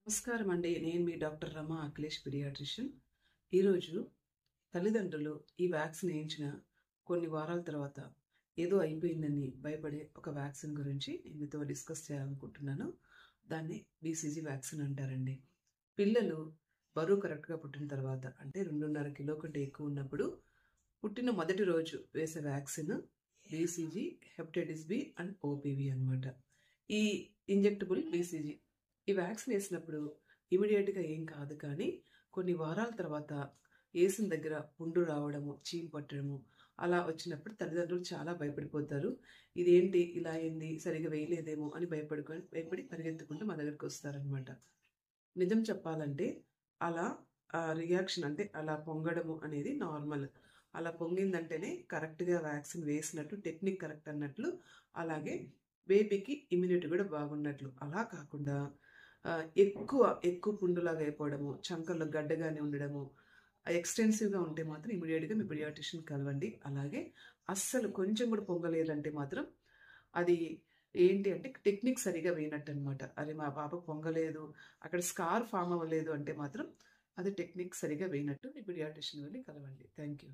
నమస్కారం అండి. నేను మీ డాక్టర్ రమ అఖిలేష్ పీడియాట్రిషియన్. ఈరోజు తల్లిదండ్రులు ఈ వ్యాక్సిన్ వేయించిన కొన్ని వారాల తర్వాత ఏదో అయిపోయిందని భయపడే ఒక వ్యాక్సిన్ గురించి నేను మీతో డిస్కస్ చేయాలనుకుంటున్నాను. దాన్ని బీసీజీ వ్యాక్సిన్ అంటారండి. పిల్లలు బరువు కరెక్ట్గా పుట్టిన తర్వాత అంటే 2.5 కిలో కంటే ఎక్కువ ఉన్నప్పుడు పుట్టిన మొదటి రోజు వేసే vaccine BCG, hepatitis B and OPV అనమాట. ఈ ఇంజెక్టబుల్ బీసీజీ ఈ వ్యాక్సిన్ వేసినప్పుడు ఇమీడియట్గా ఏం కాదు, కానీ కొన్ని వారాల తర్వాత వేసిన దగ్గర పుండు రావడము, చీము పట్టడము అలా వచ్చినప్పుడు తల్లిదండ్రులు చాలా భయపడిపోతారు. ఇదేంటి ఇలా అయింది, సరిగా వేయలేదేమో అని భయపడి పరిగెత్తుకుంటూ మా దగ్గరికి వస్తారనమాట. నిజం చెప్పాలంటే అలా రియాక్షన్ అంటే అలా పొంగడము అనేది నార్మల్. అలా పొంగిందంటేనే కరెక్ట్గా వ్యాక్సిన్ వేసినట్టు, టెక్నిక్ కరెక్ట్ అన్నట్లు. అలాగే బేబీకి ఇమ్యూనిటీ కూడా బాగున్నట్లు. అలా కాకుండా ఎక్కువ పుండులాగా అయిపోవడము, చంకల్లో గడ్డగానే ఉండడము, ఎక్స్టెన్సివ్గా ఉంటే మాత్రం ఇమీడియట్గా మీ పీడియాట్రిషియన్ కలవండి. అలాగే అస్సలు కొంచెం కూడా పొంగలేదంటే మాత్రం అది ఏంటి అంటే టెక్నిక్ సరిగా వేయనట్టు అనమాట. అది మా పాప పొంగలేదు, అక్కడ స్కార్ ఫామ్ అవ్వలేదు అంటే మాత్రం అది టెక్నిక్ సరిగా వేయనట్టు. మీ పీడియాట్రిషియన్ వెళ్ళి కలవండి. Thank you.